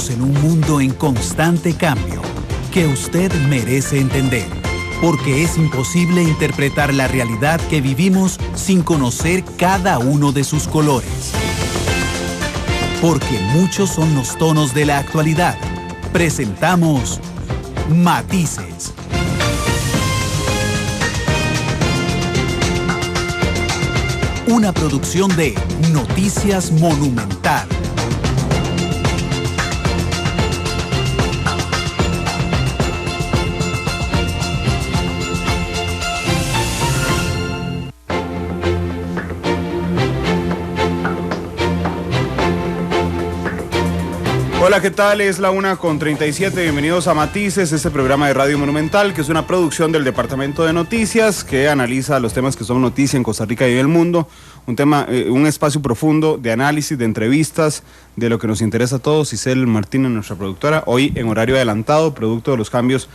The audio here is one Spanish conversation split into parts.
Vivimos en un mundo en constante cambio que usted merece entender, porque es imposible interpretar la realidad que vivimos sin conocer cada uno de sus colores. Porque muchos son los tonos de la actualidad. Presentamos Matices. Una producción de Noticias Monumental. Hola, ¿qué tal? Es la 1:37. Bienvenidos a Matices, este programa de Radio Monumental, que es una producción del Departamento de Noticias, que analiza los temas que son noticia en Costa Rica y en el mundo. Un espacio profundo de análisis, de entrevistas, de lo que nos interesa a todos. Isel Martínez, nuestra productora, hoy en horario adelantado, producto de los cambios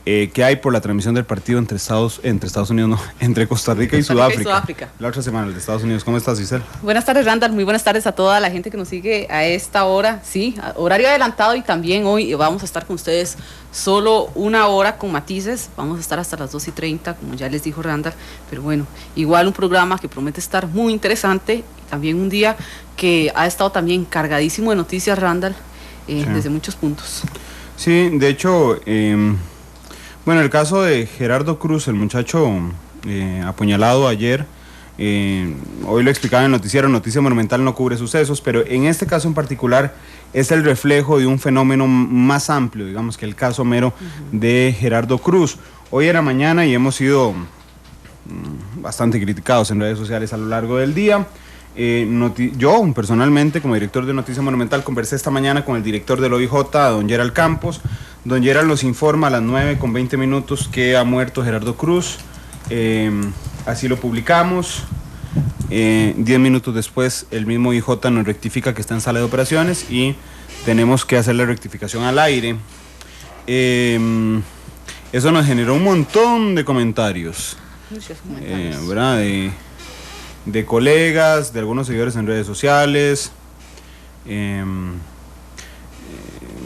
que hay por la transmisión del partido entre Costa Rica y Sudáfrica. La otra semana, el de Estados Unidos. ¿Cómo estás, Isel? Buenas tardes, Randall. Muy buenas tardes a toda la gente que nos sigue a esta hora. Sí, horario adelantado, y también hoy vamos a estar con ustedes solo una hora con Matices. Vamos a estar hasta las 2:30, como ya les dijo Randall. Pero bueno, igual un programa que promete estar muy interesante. Y también un día que ha estado también cargadísimo de noticias, Randall, sí, desde muchos puntos. Sí, de hecho... Bueno, el caso de Gerardo Cruz, el muchacho apuñalado ayer, hoy lo explicaba en el noticiero. Noticia Monumental no cubre sucesos, pero en este caso en particular es el reflejo de un fenómeno más amplio, digamos, que el caso mero de Gerardo Cruz. Hoy era mañana y hemos sido bastante criticados en redes sociales a lo largo del día. Yo personalmente, como director de Noticia Monumental, conversé esta mañana con el director del OIJ, don Gerald Campos. Don Gerald nos informa a las 9:20 que ha muerto Gerardo Cruz. Así lo publicamos. 10 minutos después el mismo OIJ nos rectifica que está en sala de operaciones y tenemos que hacer la rectificación al aire. Eso nos generó un montón de comentarios, ¿verdad? De colegas, de algunos seguidores en redes sociales,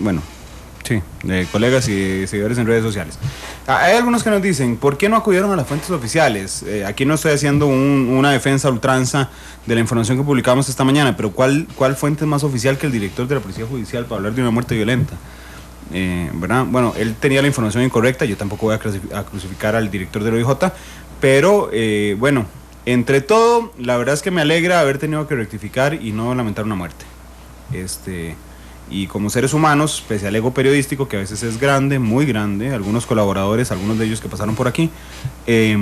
bueno, sí, de colegas y de seguidores en redes sociales. Hay algunos que nos dicen, ¿por qué no acudieron a las fuentes oficiales? Aquí no estoy haciendo una defensa a ultranza de la información que publicamos esta mañana, pero ¿cuál fuente es más oficial que el director de la Policía Judicial para hablar de una muerte violenta? ¿Verdad? Bueno, él tenía la información incorrecta. Yo tampoco voy a crucificar al director del OIJ, pero bueno, entre todo, la verdad es que me alegra haber tenido que rectificar y no lamentar una muerte. Y como seres humanos, pese al ego periodístico, que a veces es grande, muy grande, algunos colaboradores, algunos de ellos que pasaron por aquí, es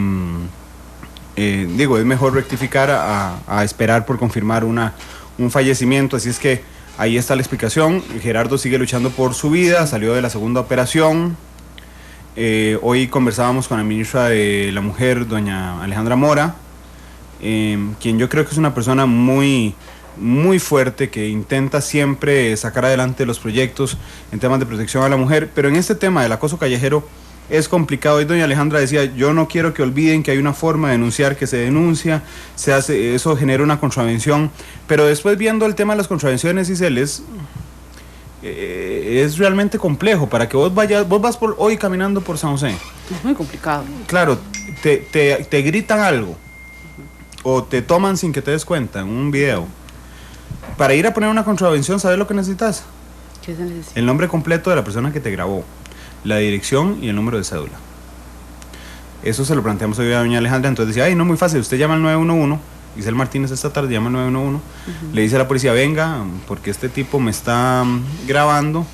mejor rectificar a esperar por confirmar un fallecimiento. Así es que ahí está la explicación. Gerardo sigue luchando por su vida, salió de la segunda operación. Hoy conversábamos con la ministra de la Mujer, doña Alejandra Mora, quien yo creo que es una persona muy fuerte, que intenta siempre sacar adelante los proyectos en temas de protección a la mujer, pero en este tema del acoso callejero es complicado. Y doña Alejandra decía, yo no quiero que olviden que hay una forma de denunciar, que se denuncia, se hace, eso genera una contravención, pero después viendo el tema de las contravenciones, es realmente complejo. Para que vos vas hoy caminando por San José, es muy complicado. Claro, te gritan algo o te toman sin que te des cuenta en un video. Para ir a poner una contravención, ¿sabes lo que necesitas? ¿Qué se necesita? El nombre completo de la persona que te grabó, la dirección y el número de cédula. Eso se lo planteamos hoy a doña Alejandra. Entonces decía, no, muy fácil, usted llama al 911, Isel Martínez esta tarde llama al 911, le dice a la policía, venga, porque este tipo me está grabando.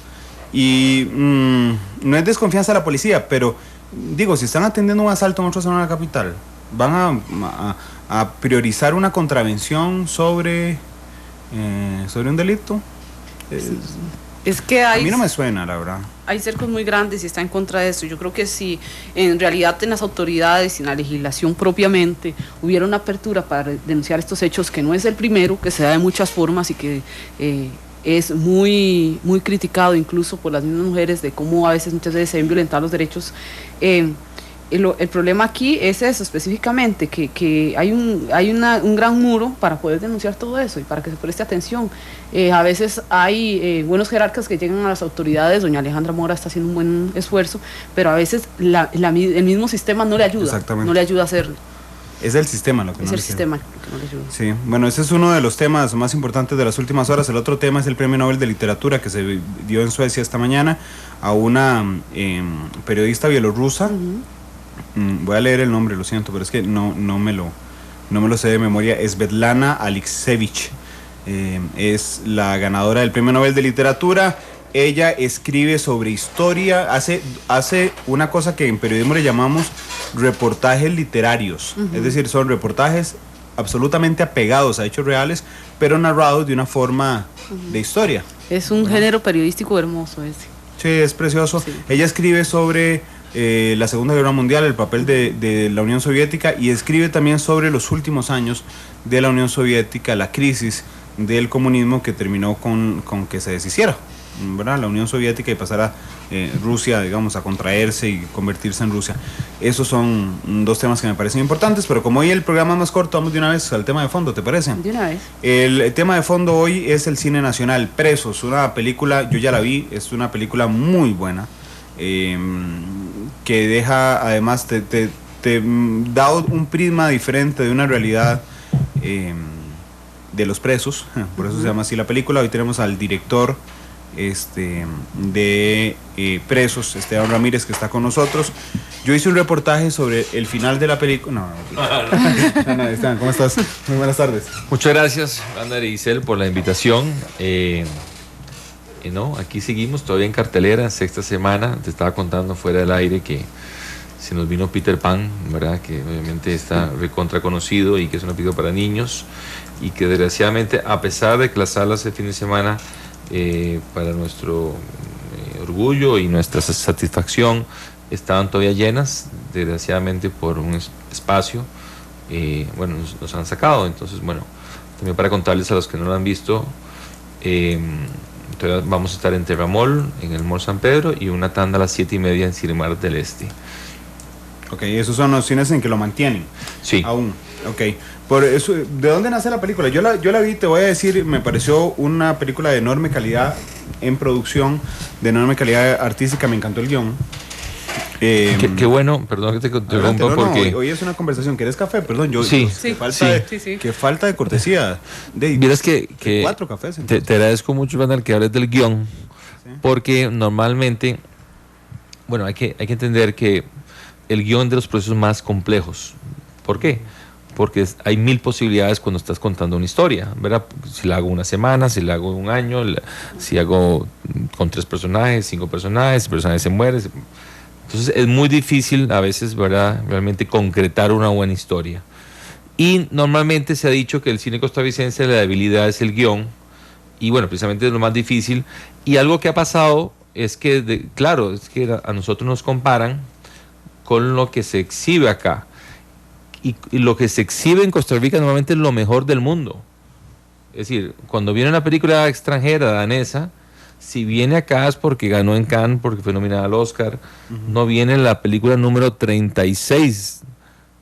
Y no es desconfianza de la policía, pero digo, si están atendiendo un asalto en otra zona de la capital, van a priorizar una contravención sobre un delito. Es que a mí no me suena, la verdad. Hay cercos muy grandes y está en contra de eso. Yo creo que si en realidad en las autoridades y en la legislación propiamente hubiera una apertura para denunciar estos hechos, que no es el primero, que se da de muchas formas y que es muy criticado incluso por las mismas mujeres, de cómo a veces muchas veces se ven violentados los derechos, el problema aquí es eso específicamente, que hay un gran muro para poder denunciar todo eso y para que se preste atención. A veces hay buenos jerarcas que llegan a las autoridades, doña Alejandra Mora está haciendo un buen esfuerzo, pero a veces el mismo sistema no le ayuda, no le ayuda a hacerlo. Es el sistema lo que no le ayuda. Es el sistema lo que no le ayuda. Sí, bueno, ese es uno de los temas más importantes de las últimas horas. El otro tema es el Premio Nobel de Literatura que se dio en Suecia esta mañana a una periodista bielorrusa. Voy a leer el nombre, lo siento, pero es que no me lo sé de memoria. Svetlana Alexievich es la ganadora del Premio Nobel de Literatura. Ella escribe sobre historia, hace una cosa que en periodismo le llamamos reportajes literarios. Es decir, son reportajes absolutamente apegados a hechos reales, pero narrados de una forma de historia. Es un género periodístico hermoso ese. Sí, es precioso. Sí. Ella escribe sobre la Segunda Guerra Mundial, el papel de la Unión Soviética, y escribe también sobre los últimos años de la Unión Soviética, la crisis del comunismo que terminó con que se deshiciera, ¿verdad? La Unión Soviética y pasara Rusia, digamos, a contraerse y convertirse en Rusia. Esos son dos temas que me parecen importantes, pero como hoy el programa es más corto, vamos de una vez al tema de fondo, ¿te parece? De una vez. El tema de fondo hoy es el cine nacional, Presos, una película, yo ya la vi, es una película muy buena, que deja, además, te da un prisma diferente de una realidad de los presos, por eso se llama así la película. Hoy tenemos al director de Presos, Esteban Ramírez, que está con nosotros. Yo hice un reportaje sobre el final de la película. No, Esteban, ¿cómo estás? Muy buenas tardes. Muchas gracias, Ander y Isel, por la invitación. Aquí seguimos todavía en cartelera, sexta semana. Te estaba contando fuera del aire que se nos vino Peter Pan, ¿verdad? Que obviamente está recontra conocido y que es una película para niños, y que desgraciadamente, a pesar de que las salas de fin de semana, para nuestro orgullo y nuestra satisfacción, estaban todavía llenas, desgraciadamente por un espacio, nos han sacado. Entonces, también para contarles a los que no lo han visto, vamos a estar en Terramol, en el Mall San Pedro, y una tanda a las 7:30 en Cinemark del Este. Ok, esos son los cines en que lo mantienen. Sí. Aún. Ok. Por eso, ¿de dónde nace la película? Yo la vi, te voy a decir, me pareció una película de enorme calidad en producción, de enorme calidad artística, me encantó el guión. Qué bueno, perdón que te interrumpa porque... Hoy es una conversación, ¿querés café? Perdón, qué falta de cortesía. Vieras que 4 cafés. Te agradezco mucho, Vandal, que hables del guión, ¿sí? Porque normalmente, hay que entender que el guión de los procesos más complejos. ¿Por qué? Porque hay 1000 posibilidades cuando estás contando una historia, ¿verdad? Si la hago una semana, si la hago un año, si hago con 3 personajes, 5 personajes, el personaje se muere. Entonces es muy difícil a veces, ¿verdad?, realmente concretar una buena historia. Y normalmente se ha dicho que el cine costarricense, la debilidad es el guión, y precisamente es lo más difícil. Y algo que ha pasado es que, es que a nosotros nos comparan con lo que se exhibe acá. Y lo que se exhibe en Costa Rica normalmente es lo mejor del mundo. Es decir, cuando viene una película extranjera, danesa, si viene acá es porque ganó en Cannes, porque fue nominada al Oscar. No viene la película número 36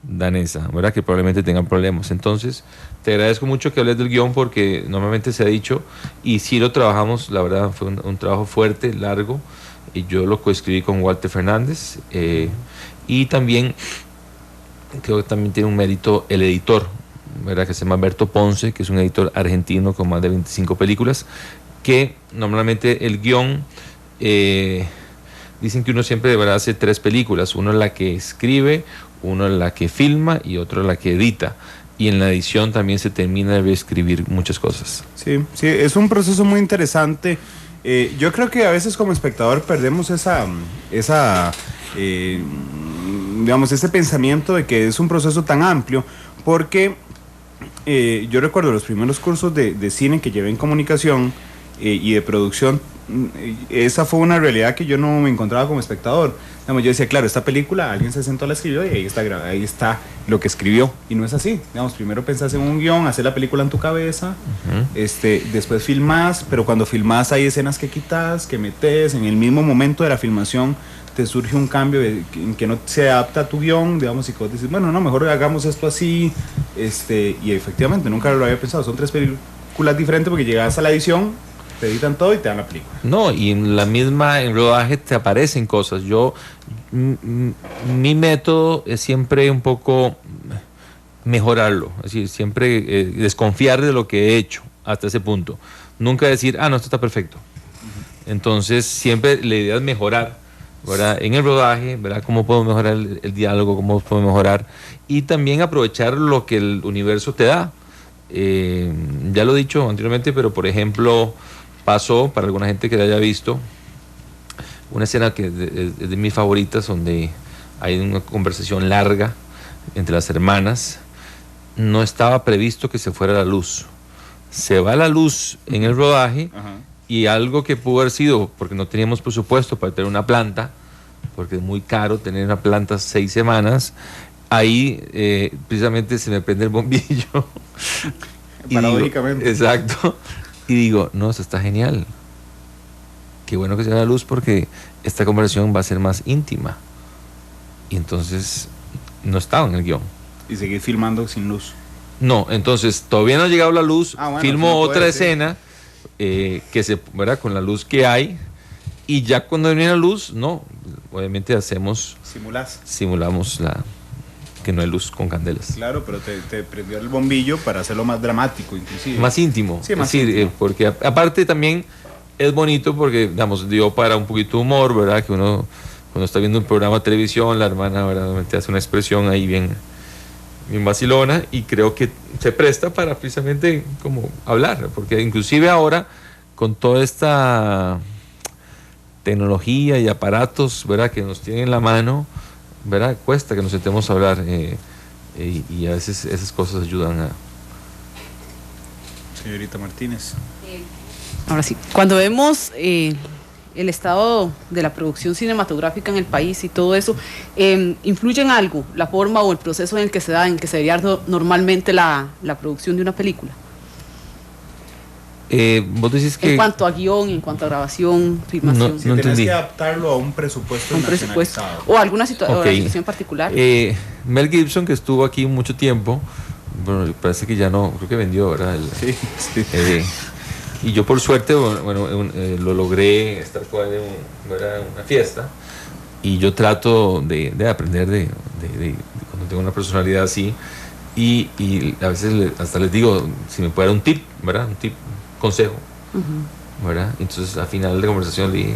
danesa, ¿verdad? Que probablemente tengan problemas. Entonces, te agradezco mucho que hables del guión, porque normalmente se ha dicho, y sí lo trabajamos, la verdad fue un trabajo fuerte, largo, y yo lo coescribí con Walter Fernández, y también creo que también tiene un mérito el editor, ¿verdad?, que se llama Berto Ponce, que es un editor argentino con más de 25 películas, que normalmente el guión, dicen que uno siempre de verdad hace 3 películas, uno es la que escribe, uno es la que filma y otro es la que edita, y en la edición también se termina de reescribir muchas cosas. Sí, es un proceso muy interesante. Yo creo que a veces como espectador perdemos ese pensamiento de que es un proceso tan amplio, porque yo recuerdo los primeros cursos de cine que llevé en comunicación y de producción, esa fue una realidad que yo no me encontraba como espectador. Yo decía, claro, esta película alguien se sentó, la escribió y ahí está lo que escribió, y no es así. Primero pensás en un guión, hacer la película en tu cabeza, después filmás, pero cuando filmás hay escenas que quitas, que metes, en el mismo momento de la filmación te surge un cambio en que no se adapta a tu guión, digamos, y que vos dices, bueno, no, mejor hagamos esto así, y efectivamente nunca lo había pensado, son 3 películas diferentes porque llegas a la edición, te editan todo y te dan la película. No, y en rodaje te aparecen cosas. Mi método es siempre un poco mejorarlo, es decir, siempre desconfiar de lo que he hecho hasta ese punto. Nunca decir, no, esto está perfecto. Entonces, siempre la idea es mejorar, ¿verdad? En el rodaje, ¿verdad? Cómo puedo mejorar el diálogo, cómo puedo mejorar, y también aprovechar lo que el universo te da. Ya lo he dicho anteriormente, pero por ejemplo, pasó, para alguna gente que la haya visto, una escena que es de mis favoritas, donde hay una conversación larga entre las hermanas. No estaba previsto que se fuera la luz. Se va la luz en el rodaje. Ajá. Y algo que pudo haber sido, porque no teníamos presupuesto para tener una planta, porque es muy caro tener una planta 6 semanas, ahí precisamente se me prende el bombillo. Paradójicamente. Exacto. Y digo, no, eso está genial. Qué bueno que se vea la luz, porque esta conversación va a ser más íntima. Y entonces no estaba en el guión. Y seguir filmando sin luz. No, entonces todavía no ha llegado la luz, bueno, filmo no otra escena. Que se, ¿verdad? Con la luz que hay, y ya cuando viene la luz, no, obviamente simulamos que no hay luz con candelas. Claro, pero te prendió el bombillo para hacerlo más dramático, inclusive. Más íntimo. Sí, más íntimo. Porque aparte también es bonito porque, digamos, dio para un poquito de humor, ¿verdad? Que uno, cuando está viendo un programa de televisión, la hermana, ¿verdad? Te hace una expresión ahí bien vacilona, y creo que se presta para precisamente como hablar, porque inclusive ahora con toda esta tecnología y aparatos, ¿verdad?, que nos tienen en la mano, ¿verdad?, cuesta que nos sentemos a hablar, y a veces esas cosas ayudan a... Señorita Martínez. Ahora sí, cuando vemos el estado de la producción cinematográfica en el país y todo eso, ¿influye en algo la forma o el proceso en el que se da, en que se debería normalmente la producción de una película? Vos decís que... En cuanto a guión, en cuanto a grabación, filmación. Si tenés que adaptarlo a un presupuesto nacionalizado. O alguna situación particular. Mel Gibson, que estuvo aquí mucho tiempo, bueno, parece que ya no, creo que vendió, ¿verdad? Sí. Y yo por suerte, lo logré estar con él en una fiesta, y yo trato de aprender de cuando tengo una personalidad así, y a veces hasta les digo si me puede dar un tip, ¿verdad? Un tip, consejo, ¿verdad? Entonces al final de la conversación le dije,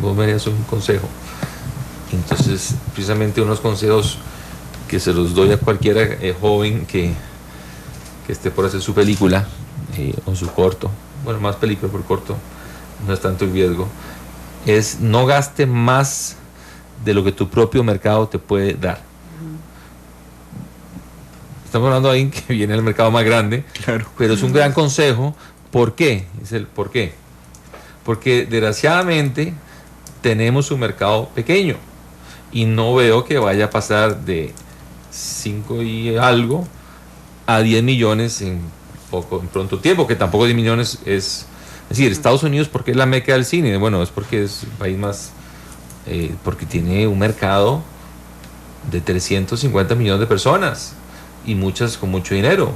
vos me harías un consejo. Entonces precisamente unos consejos que se los doy a cualquiera joven que esté por hacer su película, o su corto, bueno, más película, por corto no es tanto el riesgo, es no gaste más de lo que tu propio mercado te puede dar. Estamos hablando ahí que viene el mercado más grande, claro, pero es un gran consejo. ¿Por qué? ¿Por qué? Porque desgraciadamente tenemos un mercado pequeño, y no veo que vaya a pasar de 5 y algo a 10 millones en pronto tiempo, que tampoco 10 millones es decir, Estados Unidos, ¿por qué es la meca del cine? Bueno, es porque es el país más, porque tiene un mercado de 350 millones de personas, y muchas con mucho dinero.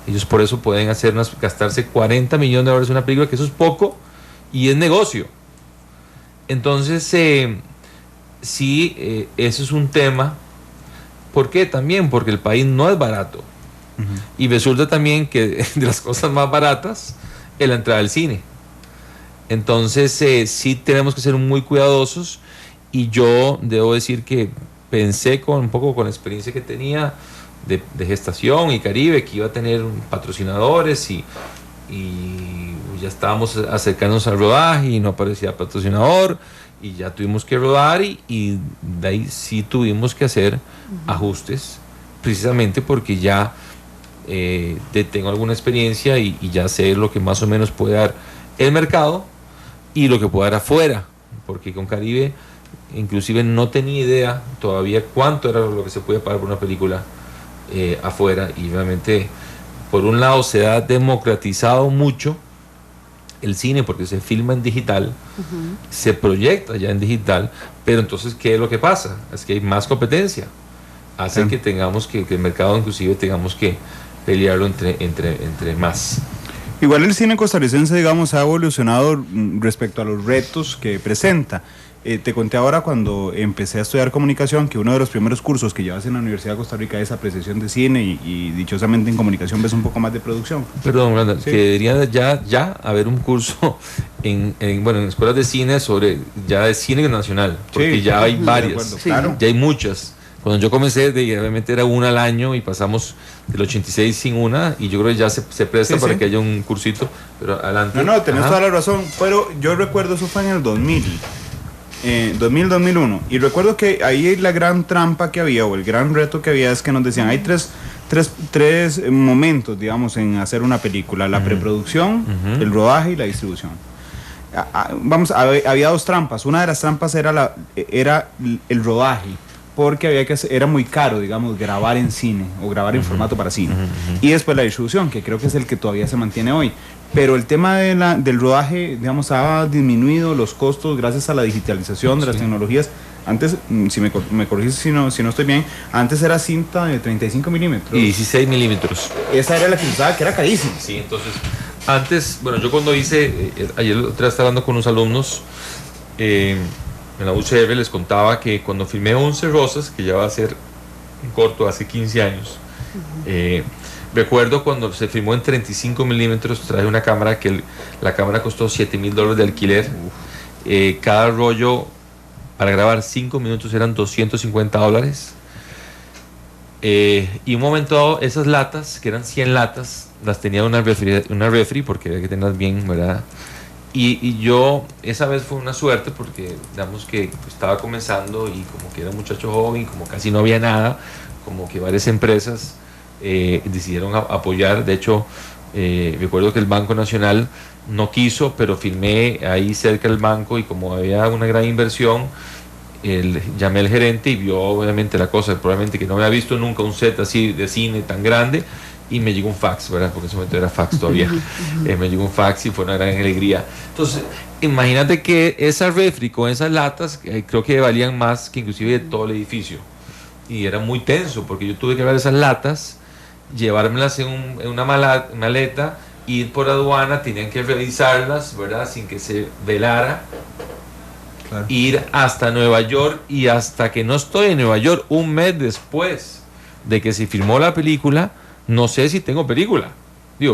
Ellos por eso pueden gastarse 40 millones de dólares en una película, que eso es poco, y es negocio. Entonces, sí, eso es un tema. ¿Por qué? También porque el país no es barato. Y resulta también que de las cosas más baratas es la entrada al cine. Entonces sí tenemos que ser muy cuidadosos, y yo debo decir que pensé un poco con la experiencia que tenía de Gestación y Caribe, que iba a tener patrocinadores, y ya estábamos acercándonos al rodaje y no aparecía patrocinador, y ya tuvimos que rodar, y de ahí sí tuvimos que hacer ajustes, precisamente porque ya tengo alguna experiencia, y ya sé lo que más o menos puede dar el mercado y lo que puede dar afuera, porque con Caribe inclusive no tenía idea todavía cuánto era lo que se podía pagar por una película afuera, y realmente por un lado se ha democratizado mucho el cine, porque se filma en digital, se proyecta ya en digital, pero entonces, ¿qué es lo que pasa? Es que hay más competencia. Hace que tengamos que el mercado inclusive tengamos que pelearlo entre más. Igual el cine costarricense, digamos, ha evolucionado respecto a los retos que presenta. Te conté ahora cuando empecé a estudiar comunicación que uno de los primeros cursos que llevas en la Universidad de Costa Rica es apreciación de cine y dichosamente en comunicación ves un poco más de producción. Perdón, Branda, sí. Que debería ya haber un curso en escuelas de cine sobre ya de cine nacional, porque ya hay varias, claro. Ya hay muchas. Cuando yo comencé, obviamente era una al año y pasamos del 86 sin una, y yo creo que ya se presta para que haya un cursito, pero adelante. No, tenés toda la razón, pero yo recuerdo, eso fue en el 2001, y recuerdo que ahí la gran trampa que había, o el gran reto que había, es que nos decían, hay tres momentos, digamos, en hacer una película: la preproducción, el rodaje y la distribución. Había dos trampas. Una de las trampas era el rodaje, porque era muy caro, digamos, grabar en cine o grabar en formato para cine. Y después la distribución, que creo que es el que todavía se mantiene hoy. Pero el tema del rodaje, digamos, ha disminuido los costos gracias a la digitalización de las tecnologías. Antes, si me corriges si no estoy bien, antes era cinta de 35 milímetros. Y 16 milímetros. Esa era la que usaba, que era carísima. Sí, entonces, antes, yo cuando hice, ayer estaba hablando con unos alumnos, en la UCR, les contaba que cuando filmé 11 Rosas, que ya va a ser un corto hace 15 años, recuerdo cuando se filmó en 35 milímetros, traje una cámara la cámara costó $7,000 de alquiler. Cada rollo para grabar 5 minutos eran $250. Y un momento dado, esas latas, que eran 100 latas, las tenía una refri porque había que tenerlas bien, ¿verdad? Y yo, esa vez fue una suerte porque, digamos que estaba comenzando y como que era un muchacho joven, como casi no había nada, como que varias empresas decidieron apoyar. De hecho, recuerdo que el Banco Nacional no quiso, pero filmé ahí cerca del banco, y como había una gran inversión, llamé al gerente y vio obviamente la cosa, probablemente que no había visto nunca un set así de cine tan grande, y me llegó un fax, ¿verdad? Porque en ese momento era fax todavía. Me llegó un fax y fue una gran alegría. Entonces, imagínate que esa refri con esas latas, creo que valían más que inclusive de todo el edificio. Y era muy tenso, porque yo tuve que ver esas latas, llevármelas en una maleta, ir por aduana, tenían que revisarlas, ¿verdad? Sin que se velara. Claro. Ir hasta Nueva York, y hasta que no estoy en Nueva York, un mes después de que se filmó la película, no sé si tengo película.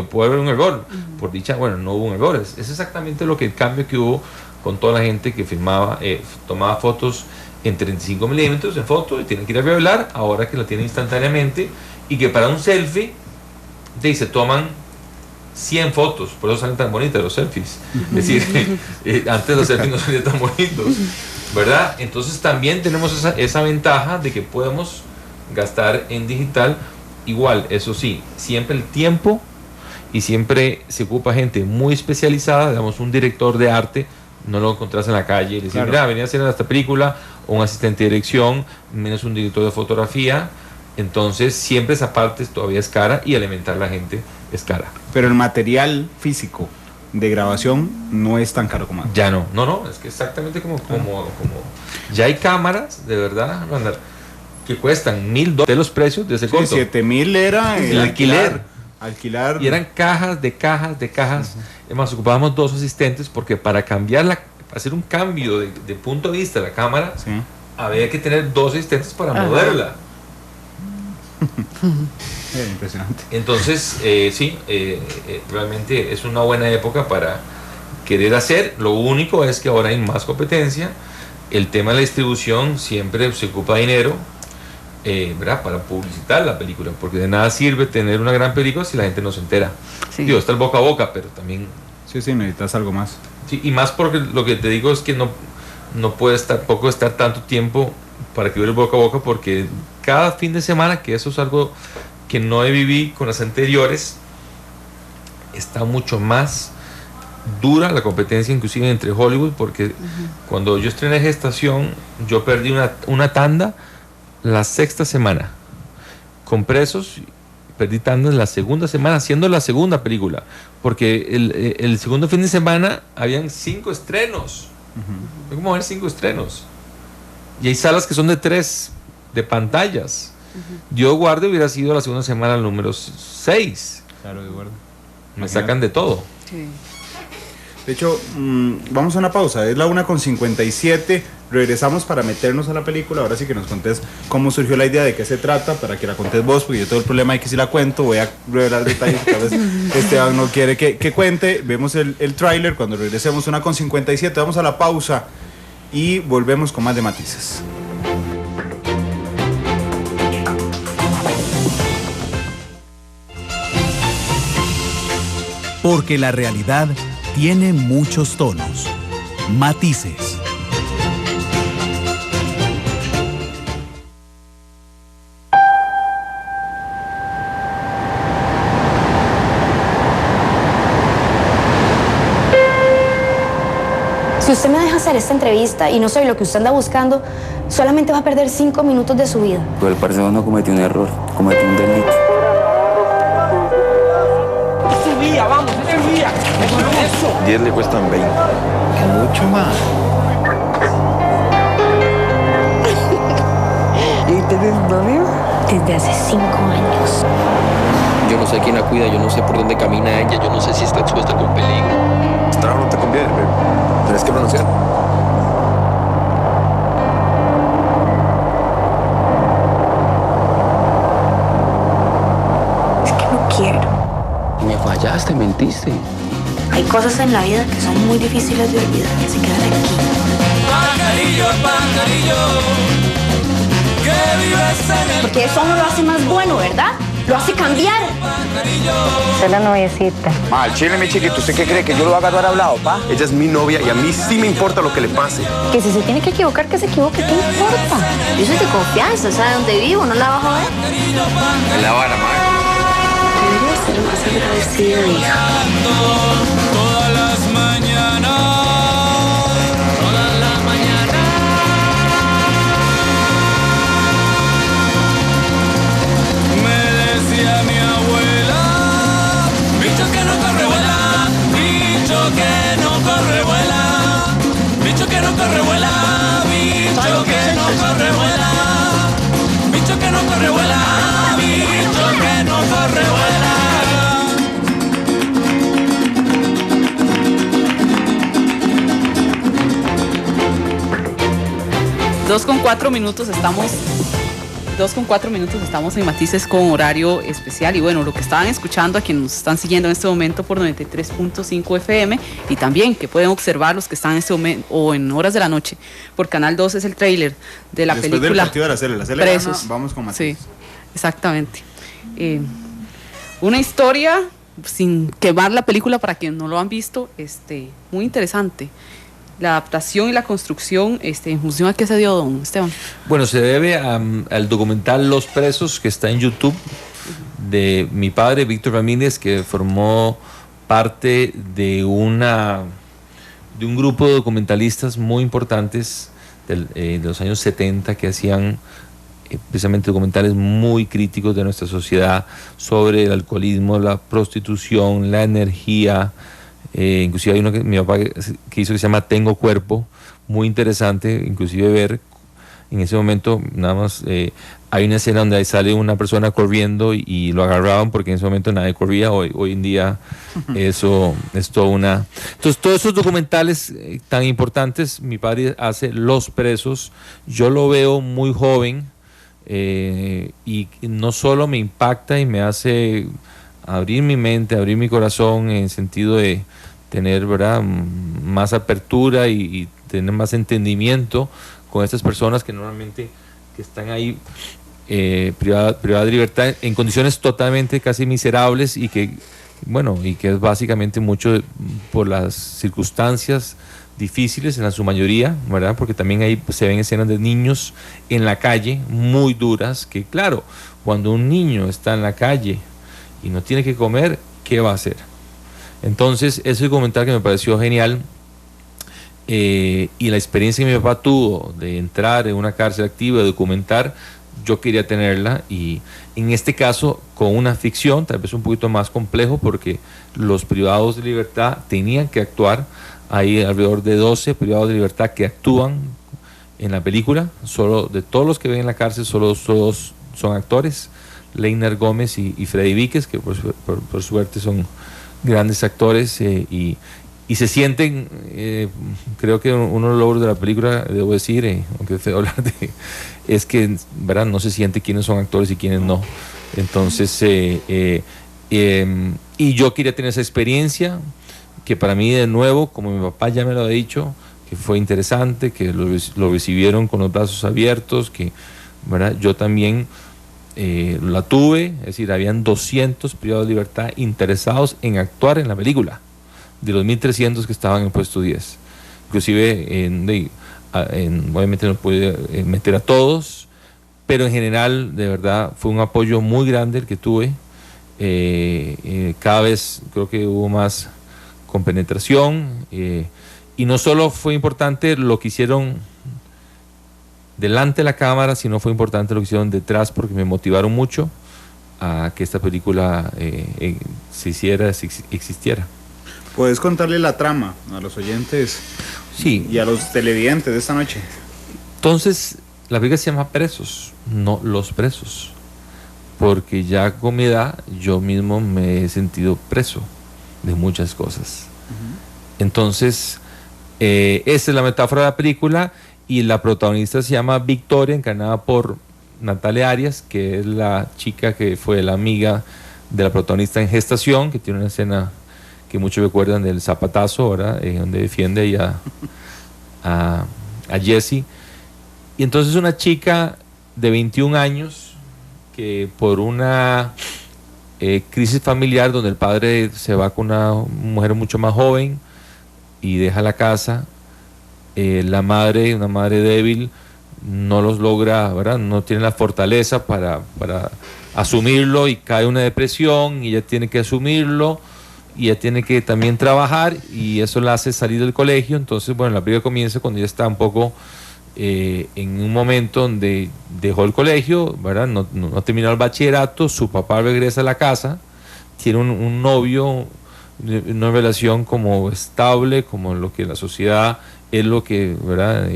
Puede haber un error. Por dicha, no hubo un error. Es exactamente el cambio que hubo con toda la gente que filmaba, tomaba fotos en 35 milímetros en foto, y tienen que ir a revelar, ahora que la tienen instantáneamente, y que para un selfie se toman 100 fotos, por eso salen tan bonitas los selfies. Es decir, antes los selfies no salían tan bonitos, ¿verdad? Entonces también tenemos esa ventaja de que podemos gastar en digital. Igual, eso sí, siempre el tiempo, y siempre se ocupa gente muy especializada. Digamos, un director de arte no lo encontrás en la calle y le decís, mira, venía a hacer esta película, o un asistente de dirección, menos un director de fotografía. Entonces siempre esa parte todavía es cara, y alimentar a la gente es cara. Pero el material físico de grabación no es tan caro como antes. Ya no, es que exactamente como ya hay cámaras, de verdad, que cuestan $1,000 de los precios de ese corto. 7,000 era el alquiler. Alquilar. Y eran cajas de cajas. Además, ocupábamos 2 asistentes, porque para hacer un cambio de punto de vista de la cámara, había que tener 2 asistentes para moverla. Impresionante. Entonces, realmente es una buena época para querer hacer. Lo único es que ahora hay más competencia. El tema de la distribución siempre se ocupa dinero, ¿verdad? Para publicitar la película, porque de nada sirve tener una gran película si la gente no se entera. Está el boca a boca, pero también necesitas algo más. Sí, y más porque lo que te digo es que no puede estar tanto tiempo para que hubiera el boca a boca, porque cada fin de semana, que eso es algo que no viví con las anteriores, está mucho más dura la competencia, inclusive entre Hollywood, porque cuando yo estrené Gestación, yo perdí una tanda la 6ª semana, con presos perdí tanto en la segunda semana, siendo la segunda película, porque el segundo fin de semana habían 5 estrenos. Hay como ver 5 estrenos. Y hay salas que son de 3, de pantallas. Yo Guarde hubiera sido la segunda semana el número 6. Claro, de Guarde. Me sacan de todo. Sí. De hecho, vamos a una pausa, es la 1:57, regresamos para meternos a la película, ahora sí que nos contés cómo surgió la idea, de qué se trata, para que la contés vos, porque yo todo el problema es que si la cuento voy a revelar detalles que a veces Esteban no quiere que cuente. Vemos el tráiler, cuando regresemos 1:57, vamos a la pausa y volvemos con más de Matices. Porque la realidad tiene muchos tonos, matices. Si usted me deja hacer esta entrevista y no soy lo que usted anda buscando, solamente va a perder 5 minutos de su vida. Pero el parcero no cometió un error, cometió un delito. Subía, vamos, subía. Eso. 10 le cuestan 20. Mucho más. ¿Y tenés novio? Desde hace 5 años. Yo no sé quién la cuida, yo no sé por dónde camina ella, yo no sé si está expuesta a algún peligro. Este trabajo no te conviene, tenés que renunciar. Es que no quiero. Me fallaste, mentiste. Hay cosas en la vida que son muy difíciles de olvidar. Se quedan aquí. Pajarillo, pajarillo, que vives en el... Porque eso no lo hace más bueno, ¿verdad? Lo hace cambiar. Soy la noviecita. Al chile, mi chiquito, ¿usted qué cree? ¿Que yo lo haga haber hablado, pa? Ella es mi novia y a mí sí me importa lo que le pase. Que si se tiene que equivocar, que se eequivoque, ¿qué importa? Yo soy de confianza, ¿sabe dónde vivo? ¿No la vas a ver? En La Habana, madre. Debería ser más agradecida, hija. Todas las mañanas, me decía mi abuela, bicho que no corre vuela, bicho que no corre vuela, bicho que no corre vuela, bicho que no corre vuela, bicho que no corre vuela, bicho que no corre vuela. 2:04 minutos estamos 2:04 minutos estamos en Matices con horario especial. Y bueno, lo que estaban escuchando a quienes nos están siguiendo en este momento por 93.5 FM, y también que pueden observar los que están en este momento o en horas de la noche por Canal 2, es el tráiler de la Después película del partido de la Cele Presos. gana, vamos con Matices. Sí, exactamente. Una historia, sin quemar la película para quienes no lo han visto, muy interesante. La adaptación y la construcción, ¿en función a qué se dio, don Esteban? Bueno, se debe al documental Los Presos, que está en YouTube, de mi padre, Víctor Ramírez, que formó parte de un grupo de documentalistas muy importantes de los años 70 que hacían precisamente documentales muy críticos de nuestra sociedad sobre el alcoholismo, la prostitución, la energía. Inclusive hay uno que mi papá que hizo que se llama Tengo Cuerpo, muy interesante, inclusive ver en ese momento nada más hay una escena donde ahí sale una persona corriendo y lo agarraban porque en ese momento nadie corría. Hoy en día eso es toda una... Entonces todos esos documentales tan importantes, mi padre hace Los Presos, yo lo veo muy joven y no solo me impacta y me hace abrir mi mente, abrir mi corazón en el sentido de tener, ¿verdad?, más apertura y tener más entendimiento con estas personas que normalmente que están ahí privadas de libertad en condiciones totalmente casi miserables y que es básicamente mucho por las circunstancias difíciles en su mayoría, ¿verdad? Porque también ahí se ven escenas de niños en la calle muy duras, que claro, cuando un niño está en la calle y no tiene que comer, ¿qué va a hacer? Entonces, ese documental que me pareció genial, y la experiencia que mi papá tuvo de entrar en una cárcel activa, de documentar, yo quería tenerla, y en este caso con una ficción tal vez un poquito más complejo, porque los privados de libertad tenían que actuar. Hay alrededor de 12 privados de libertad que actúan en la película. Solo de todos los que ven en la cárcel, solo dos son actores, Leiner Gómez y Freddy Víquez, que por suerte son grandes actores, y se sienten, creo que uno de los logros de la película, debo decir, aunque es feo hablar de, es que, ¿verdad?, no se siente quiénes son actores y quiénes no. Entonces, y yo quería tener esa experiencia, que para mí, de nuevo, como mi papá ya me lo ha dicho, que fue interesante, que lo recibieron con los brazos abiertos, que, ¿verdad?, yo también la tuve. Es decir, habían 200 privados de libertad interesados en actuar en la película, de los 1.300 que estaban en puesto 10. Inclusive, obviamente no pude meter a todos, pero en general, de verdad, fue un apoyo muy grande el que tuve. Cada vez creo que hubo más compenetración, y no solo fue importante lo que hicieron delante de la cámara, sino fue importante lo que hicieron detrás, porque me motivaron mucho a que esta película se hiciera, existiera. ¿Puedes contarle la trama a los oyentes? Sí. Y a los televidentes de esta noche. Entonces, la película se llama Presos, no Los Presos, porque ya con mi edad yo mismo me he sentido preso de muchas cosas. Entonces, esa es la metáfora de la película, y la protagonista se llama Victoria, encarnada por Natalia Arias, que es la chica que fue la amiga de la protagonista en Gestación, que tiene una escena que muchos recuerdan del zapatazo, ¿verdad?, donde defiende ahí a Jessie. Y entonces una chica de 21 años que por una crisis familiar, donde el padre se va con una mujer mucho más joven y deja la casa, la madre, una madre débil, no los logra, ¿verdad?, no tiene la fortaleza para asumirlo, y cae en una depresión, y ella tiene que asumirlo, y ella tiene que también trabajar, y eso la hace salir del colegio. Entonces, bueno, la película comienza cuando ella está un poco en un momento donde dejó el colegio, ¿verdad?, no terminó el bachillerato, su papá regresa a la casa, tiene un novio, una relación como estable, como lo que la sociedad es lo que, ¿verdad?,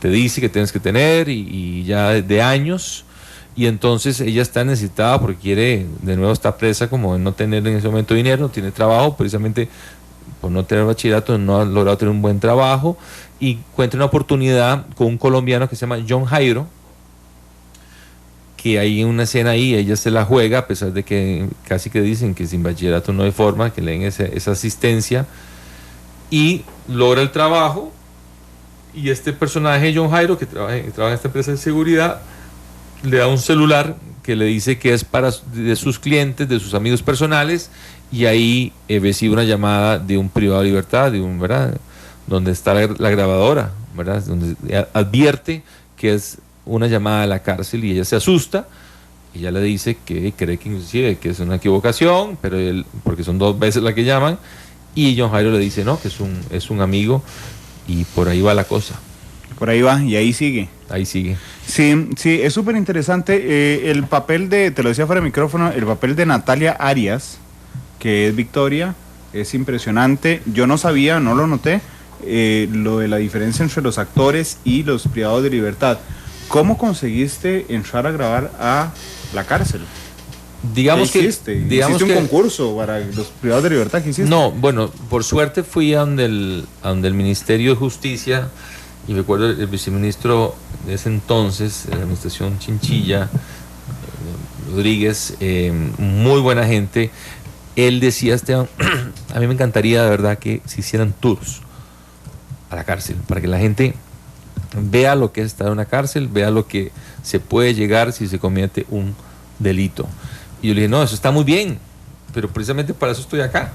te dice que tienes que tener, y ya de años. Y entonces ella está necesitada porque quiere, de nuevo está presa como de no tener en ese momento dinero, no tiene trabajo, precisamente por no tener bachillerato, no ha logrado tener un buen trabajo, y encuentra una oportunidad con un colombiano que se llama John Jairo, que hay una escena ahí, ella se la juega, a pesar de que casi que dicen que sin bachillerato no hay forma, que le den esa asistencia, y logra el trabajo. Y este personaje, John Jairo, que trabaja en esta empresa de seguridad, le da un celular que le dice que es de sus clientes, de sus amigos personales, y ahí recibe una llamada de un privado de libertad, ¿verdad?, donde está la grabadora, ¿verdad?, donde advierte que es una llamada a la cárcel, y ella se asusta. Ella le dice que cree que inclusive que es una equivocación, pero porque son 2 veces la que llaman, y John Jairo le dice no, que es un amigo, y por ahí va la cosa. Por ahí va, y ahí sigue. Ahí sigue. Sí, es súper interesante. El papel te lo decía fuera de micrófono, el papel de Natalia Arias, que es Victoria, es impresionante. Yo no sabía, no lo noté, lo de la diferencia entre los actores y los privados de libertad. ¿Cómo conseguiste entrar a grabar a la cárcel? Digamos ¿Qué hiciste? ¿Hiciste un concurso para los privados de libertad? ¿Qué hiciste? No, bueno, por suerte fui a donde el Ministerio de Justicia, y recuerdo el viceministro de ese entonces, de la administración Chinchilla, Rodríguez, muy buena gente. Él decía, Esteban, a mí me encantaría de verdad que se hicieran tours a la cárcel, para que la gente vea lo que es estar en una cárcel, vea lo que se puede llegar si se comete un delito. Y yo le dije, no, eso está muy bien, pero precisamente para eso estoy acá,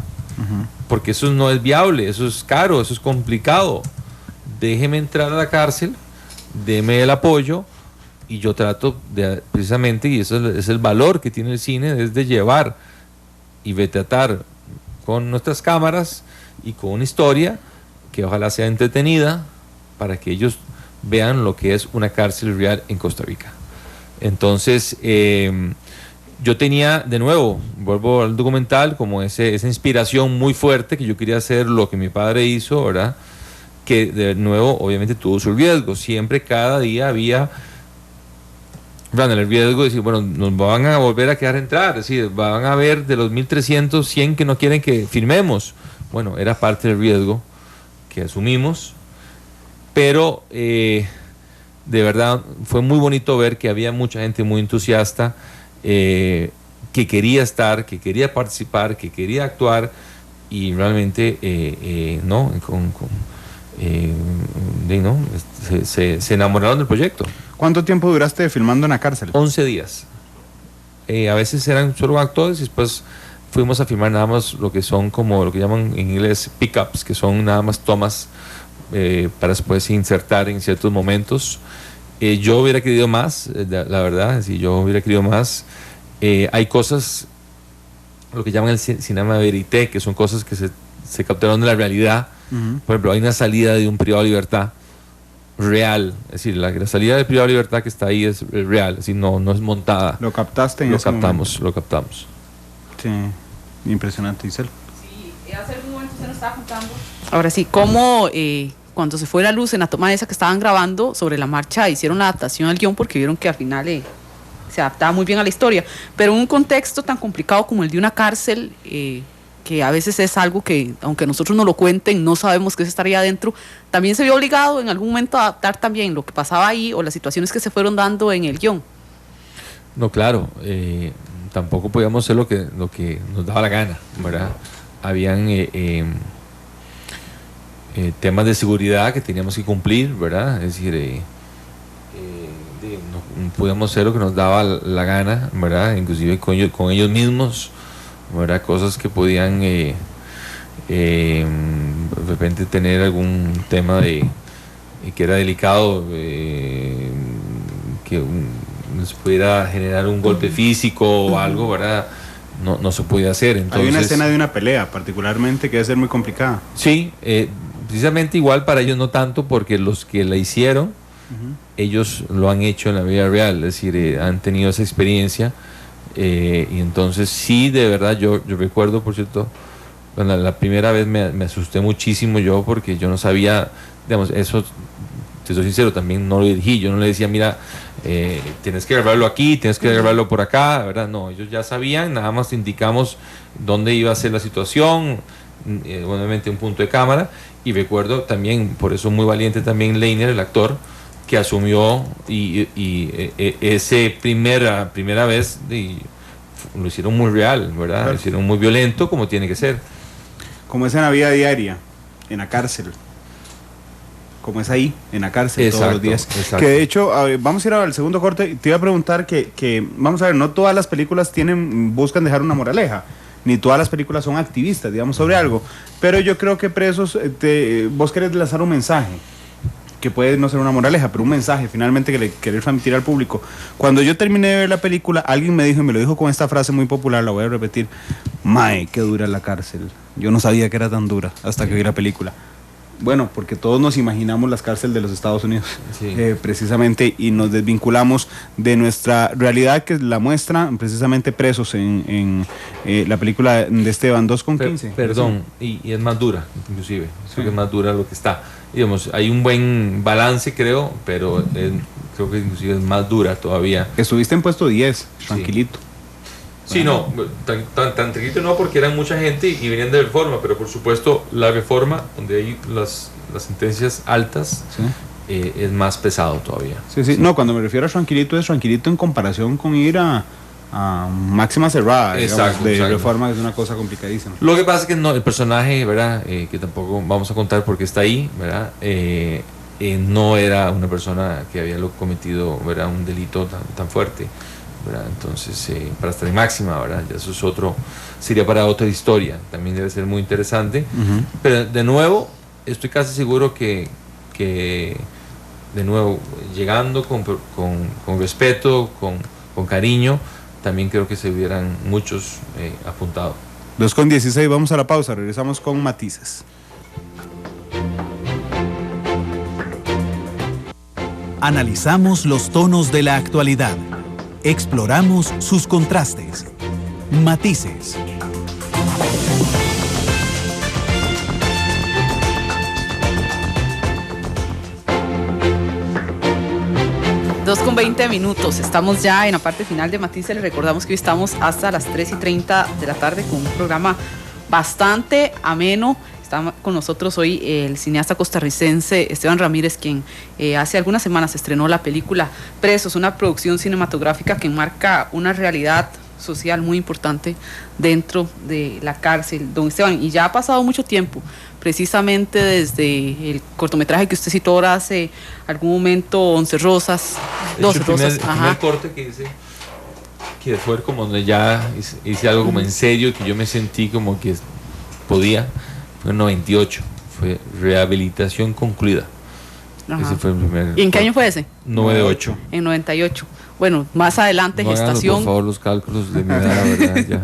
porque eso no es viable, eso es caro, eso es complicado. Déjeme entrar a la cárcel, deme el apoyo, y yo trato de, precisamente, y eso es el valor que tiene el cine, es de llevar y retratar con nuestras cámaras y con una historia que ojalá sea entretenida, para que ellos vean lo que es una cárcel real en Costa Rica. Entonces, yo tenía, de nuevo, vuelvo al documental, como esa inspiración muy fuerte, que yo quería hacer lo que mi padre hizo, ¿verdad? Que de nuevo, obviamente, tuvo su riesgo. Siempre, cada día había el riesgo de decir, bueno, nos van a volver a quedar entrar, es decir, van a haber de los 1.300, 100 que no quieren que firmemos. Bueno, era parte del riesgo que asumimos, pero de verdad fue muy bonito ver que había mucha gente muy entusiasta, que quería estar, que quería participar, que quería actuar, y realmente se enamoraron del proyecto. ¿Cuánto tiempo duraste filmando en la cárcel? 11 días. A veces eran solo actores y después fuimos a filmar nada más lo que son como lo que llaman en inglés pickups, que son nada más tomas para después insertar en ciertos momentos. Yo hubiera querido más, la verdad, si yo hubiera querido más. Hay cosas, lo que llaman el cinema verité, que son cosas que se captaron de la realidad. Por ejemplo, hay una salida de un privado de libertad real, es decir, la salida del privado de libertad que está ahí es real, es decir, no es montada. ¿Lo captaste? Lo captamos. Sí, impresionante, Isel. Sí, hace algún momento usted nos estaba contando. Ahora sí, cómo cuando se fue la luz en la toma esa que estaban grabando sobre la marcha, hicieron la adaptación al guión porque vieron que al final se adaptaba muy bien a la historia, pero en un contexto tan complicado como el de una cárcel, que a veces es algo que, aunque nosotros no lo cuenten, no sabemos qué se estaría adentro, también se vio obligado en algún momento a adaptar también lo que pasaba ahí o las situaciones que se fueron dando en el guión. No, claro, tampoco podíamos hacer lo que nos daba la gana, ¿verdad? Habían temas de seguridad que teníamos que cumplir, ¿verdad? Es decir, no podíamos hacer lo que nos daba la gana, ¿verdad? Inclusive con ellos mismos, ¿verdad? Cosas que podían de repente tener algún tema que era delicado, que nos pudiera generar un golpe físico o algo, ¿verdad? No se podía hacer. Entonces, hay una escena de una pelea particularmente que debe ser muy complicada. Sí, precisamente igual para ellos no tanto, porque los que la hicieron, ellos lo han hecho en la vida real, es decir, han tenido esa experiencia. Y entonces sí, de verdad, yo recuerdo, por cierto, la primera vez me asusté muchísimo yo, porque yo no sabía, digamos, eso, te soy sincero, también no lo dirigí, yo no le decía, mira, tienes que grabarlo aquí, tienes que grabarlo por acá, ¿verdad? No, ellos ya sabían, nada más indicamos dónde iba a ser la situación, obviamente un punto de cámara, y recuerdo también, por eso muy valiente también Leiner, el actor, que asumió y ese primera vez lo hicieron muy real, ¿verdad? Claro. Lo hicieron muy violento, como tiene que ser. Como es en la vida diaria, en la cárcel. Como es ahí, en la cárcel, exacto, todos los días. Exacto. Que de hecho, vamos a ir al segundo corte. Te iba a preguntar que vamos a ver, no todas las películas buscan dejar una moraleja, ni todas las películas son activistas, digamos, sobre algo. Pero yo creo que Presos, vos querés lanzar un mensaje, que puede no ser una moraleja, pero un mensaje finalmente que le querés transmitir al público. Cuando yo terminé de ver la película, alguien me dijo, y me lo dijo con esta frase muy popular, la voy a repetir: mae, qué dura la cárcel. Yo no sabía que era tan dura hasta que vi la película. Bueno, porque todos nos imaginamos las cárceles de los Estados Unidos, sí. Precisamente, y nos desvinculamos de nuestra realidad, que la muestra precisamente Presos en la película de Esteban 2:15. Perdón, y es más dura, inclusive, sí. Es más dura lo que está. Digamos, hay un buen balance, creo, pero creo que inclusive es más dura todavía. Estuviste en puesto 10, tranquilito. Sí, no, tan tranquilito no, porque eran mucha gente y venían de Reforma, pero por supuesto la Reforma, donde hay las sentencias altas, ¿sí? Es más pesado todavía. Sí. No, cuando me refiero a tranquilito, es tranquilito en comparación con ir a máxima cerrada, digamos, exacto. Reforma, es una cosa complicadísima. Lo que pasa es que no, el personaje, ¿verdad? Que tampoco vamos a contar porque está ahí, ¿verdad? No era una persona que había cometido, ¿verdad?, un delito tan fuerte, ¿verdad? Entonces, para estar en máxima, ¿verdad? Ya eso es sería para otra historia, también debe ser muy interesante. Pero de nuevo, estoy casi seguro que de nuevo, llegando con respeto, con cariño, también creo que se hubieran muchos apuntado. 2:16, vamos a la pausa, regresamos con Matices. Analizamos los tonos de la actualidad Exploramos sus contrastes, matices. Dos con 20 minutos. Estamos ya en la parte final de Matices. Les recordamos que hoy estamos hasta las 3:30 de la tarde con un programa bastante ameno. Está con nosotros hoy el cineasta costarricense Esteban Ramírez, quien hace algunas semanas estrenó la película Presos, una producción cinematográfica que marca una realidad social muy importante dentro de la cárcel. Don Esteban, y ya ha pasado mucho tiempo, precisamente desde el cortometraje que usted citó ahora hace algún momento, 11 Rosas, 12 Rosas. El primer corte que hice, que fue como donde ya hice algo como en serio, que yo me sentí como que podía, fue en 98, fue Rehabilitación Concluida. Ajá. Ese fue el primer. ¿Y en qué año fue ese? 98. En 98. Bueno, más adelante, no gestación. Por favor, los cálculos de mi edad, ¿verdad? Ya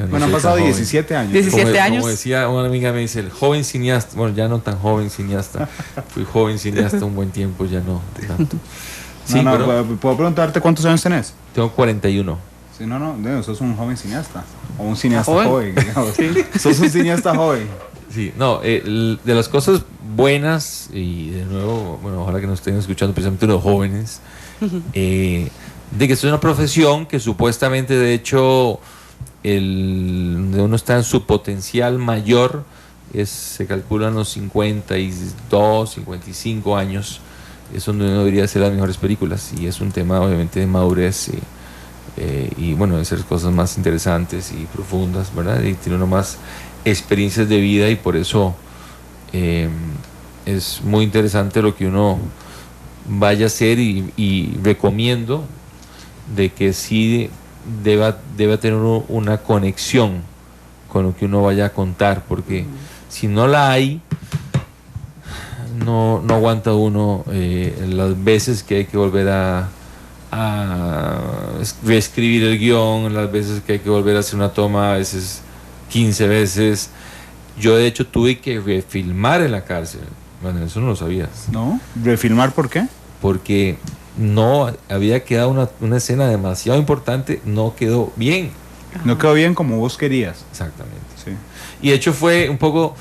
no bueno, han pasado 17 años. 17 años. Como decía una amiga, me dice, el joven cineasta. Bueno, ya no tan joven cineasta. Fui joven cineasta un buen tiempo, ya no tanto. Sí, no, pero, ¿puedo preguntarte cuántos años tenés? Tengo 41. Sí, no, sos un joven cineasta. O un cineasta joven. Sí. Sos un cineasta joven. Sí, no, de las cosas buenas, y de nuevo, bueno, ojalá que nos estén escuchando precisamente los jóvenes, de que es una profesión que supuestamente, de hecho, donde uno está en su potencial mayor, se calculan los 52, 55 años, es donde uno debería hacer las mejores películas, y es un tema obviamente de madurez y bueno, de hacer cosas más interesantes y profundas, ¿verdad? Y tiene uno más experiencias de vida, y por eso es muy interesante lo que uno vaya a hacer, y recomiendo de que sí deba tener una conexión con lo que uno vaya a contar, porque si no la hay, no aguanta uno las veces que hay que volver a reescribir el guión, las veces que hay que volver a hacer una toma, a veces 15 veces. Yo de hecho tuve que refilmar en la cárcel. Bueno, eso no lo sabías. ¿No? ¿Refilmar por qué? Porque no había quedado una escena demasiado importante, no quedó bien. No quedó bien como vos querías. Exactamente. Sí. Y de hecho fue un poco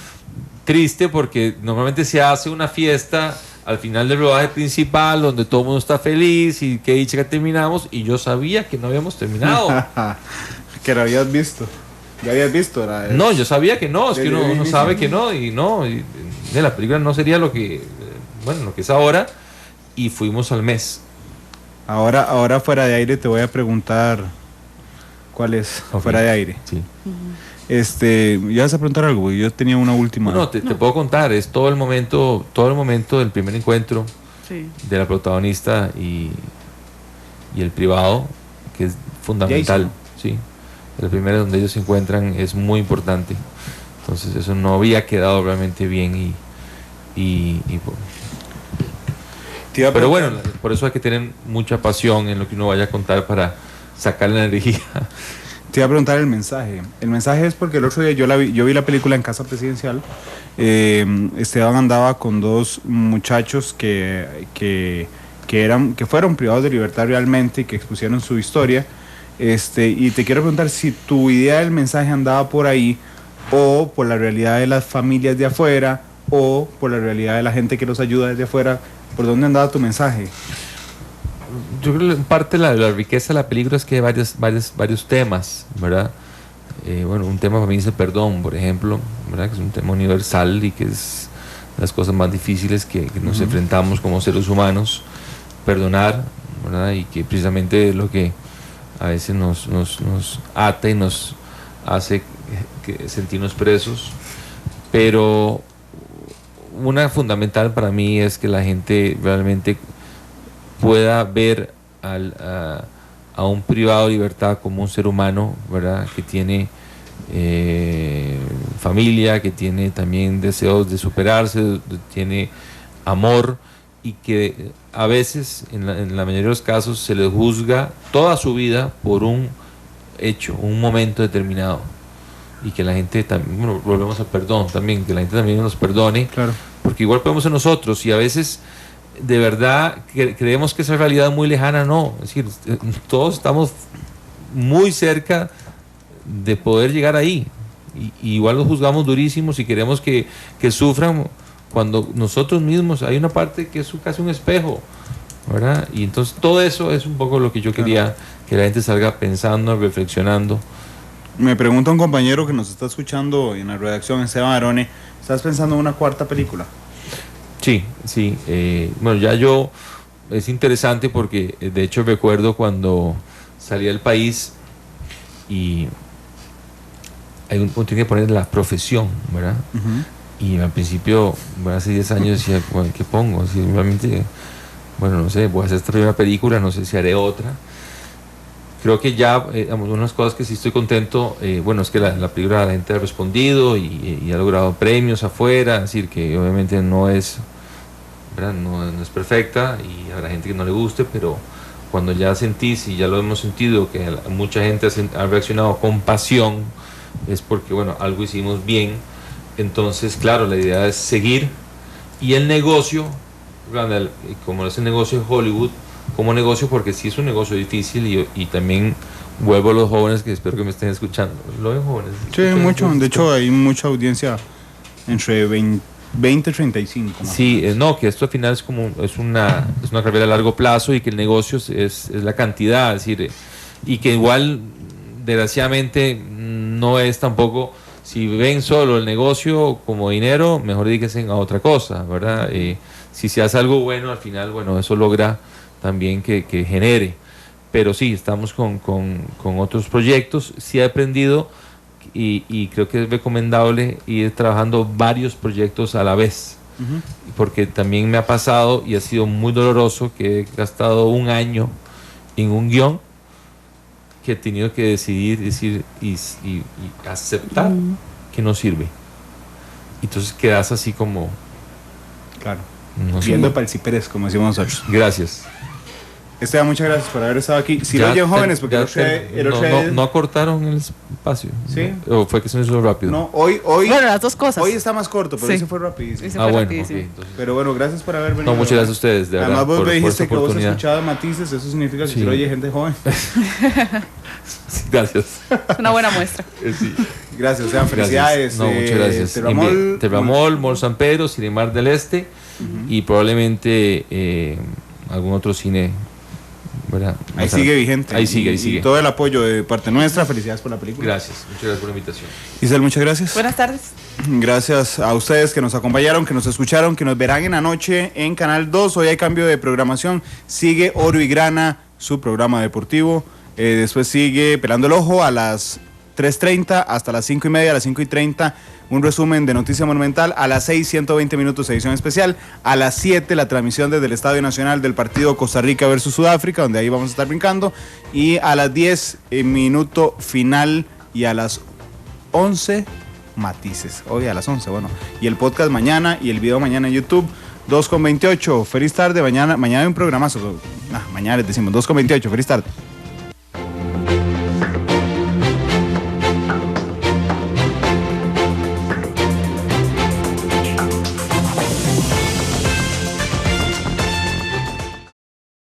triste, porque normalmente se hace una fiesta al final del rodaje principal donde todo el mundo está feliz y qué dicha que terminamos, y yo sabía que no habíamos terminado. Que lo habías visto. ¿Ya habías visto? No, yo sabía que no, es que uno sabe que no, y de la película no sería lo que es ahora, y fuimos al mes. Ahora fuera de aire te voy a preguntar cuál es. Okay. Fuera de aire. Sí. ¿Ya vas a preguntar algo? Yo tenía una última. No, te puedo contar, es todo el momento del primer encuentro, sí, de la protagonista y el privado, que es fundamental. Jason. Sí. El primero donde ellos se encuentran es muy importante. Entonces eso no había quedado realmente bien, pero bueno, por eso hay que tener mucha pasión en lo que uno vaya a contar para sacar la energía. Te iba a preguntar el mensaje. El mensaje es porque el otro día yo vi la película en Casa Presidencial. Esteban andaba con dos muchachos que fueron privados de libertad realmente y que expusieron su historia. Y te quiero preguntar si tu idea del mensaje andaba por ahí, o por la realidad de las familias de afuera, o por la realidad de la gente que los ayuda desde afuera. ¿Por dónde andaba tu mensaje? Yo creo que en parte la riqueza de la película es que hay varios temas, ¿verdad? Un tema para mí es el perdón, por ejemplo, ¿verdad? Que es un tema universal y que es las cosas más difíciles que nos enfrentamos como seres humanos, perdonar, ¿verdad? Y que precisamente es lo que a veces nos ata y nos hace sentirnos presos. Pero una fundamental para mí es que la gente realmente pueda ver a un privado de libertad como un ser humano, ¿verdad? Que tiene familia, que tiene también deseos de superarse, tiene amor, y que a veces, en la mayoría de los casos, se le juzga toda su vida por un hecho, un momento determinado, y que la gente también, volvemos al perdón también, que la gente también nos perdone, claro, porque igual podemos ser nosotros, y a veces de verdad creemos que esa realidad es muy lejana, no. Es decir, todos estamos muy cerca de poder llegar ahí. Y igual los juzgamos durísimos y queremos que sufran cuando nosotros mismos, hay una parte que es casi un espejo, ¿verdad? Y entonces todo eso es un poco lo que yo quería que la gente salga pensando, reflexionando. Me pregunta un compañero que nos está escuchando en la redacción, Esteban Arone, ¿estás pensando en una cuarta película? Sí. Bueno, ya yo, es interesante porque de hecho recuerdo cuando salí del país y uno tiene que poner la profesión, ¿verdad? Y al principio, bueno, hace 10 años decía, bueno, ¿qué pongo? Si realmente, bueno, no sé, voy a hacer esta primera película, no sé si haré otra. Creo que ya, unas cosas que sí estoy contento, bueno, es que la película la gente ha respondido y ha logrado premios afuera, es decir, que obviamente no es, ¿verdad? No es perfecta y habrá gente que no le guste, pero cuando ya sentís y ya lo hemos sentido, que mucha gente ha reaccionado con pasión, es porque, bueno, algo hicimos bien. Entonces, claro, la idea es seguir. Y el negocio, como es el negocio de Hollywood, como negocio, porque sí es un negocio difícil y también vuelvo a los jóvenes que espero que me estén escuchando. ¿Lo ven jóvenes? Sí, mucho. De hecho, hay mucha audiencia entre 20 y 35. Sí, no, que esto al final es una carrera a largo plazo y que el negocio es la cantidad, es decir, y que igual, desgraciadamente, no es tampoco, si ven solo el negocio como dinero, mejor dedíquense a otra cosa, ¿verdad? Si se hace algo bueno, al final, bueno, eso logra también que genere. Pero sí, estamos con otros proyectos. Sí he aprendido y creo que es recomendable ir trabajando varios proyectos a la vez. Porque también me ha pasado y ha sido muy doloroso que he gastado un año en un guión que he tenido que decidir, decir y aceptar que no sirve. Entonces quedas así como... Claro. No viendo para el ciprés, como decimos nosotros. Gracias. Esteban, muchas gracias por haber estado aquí. Si lo oyen jóvenes, porque no acortaron el espacio. ¿Sí? ¿O fue que se me hizo rápido? No, hoy bueno, las dos cosas. Hoy está más corto, pero ese fue rapidísimo. Bueno, okay, entonces... Pero bueno, gracias por haber venido. No, muchas gracias a ustedes, de verdad. Además vos me dijiste que vos escuchabas matices, eso significa que si lo oye gente joven. Gracias. Es una buena muestra. Sí. Gracias, sean felicidades. No, muchas gracias. Terramol, Mall San Pedro, Cinemar del Este y probablemente algún otro cine, ¿verdad? Ahí sigue vigente. Ahí sigue. Y todo el apoyo de parte nuestra. Felicidades por la película. Gracias, muchas gracias por la invitación. Isabel, muchas gracias. Buenas tardes. Gracias a ustedes que nos acompañaron, que nos escucharon, que nos verán en la noche en Canal 2. Hoy hay cambio de programación. Sigue Oro y Grana, su programa deportivo. Después sigue Pelando el Ojo a las 3:30 hasta las 5:30, a las 5:30 un resumen de Noticia Monumental, a las 6, 120 minutos edición especial, a las 7 la transmisión desde el Estadio Nacional del partido Costa Rica versus Sudáfrica, donde ahí vamos a estar brincando, y a las 10 minuto final, y a las 11 matices, hoy a las 11, bueno, y el podcast mañana y el video mañana en YouTube. 2:28, feliz tarde, mañana hay un programazo, mañana les decimos 2:28, feliz tarde.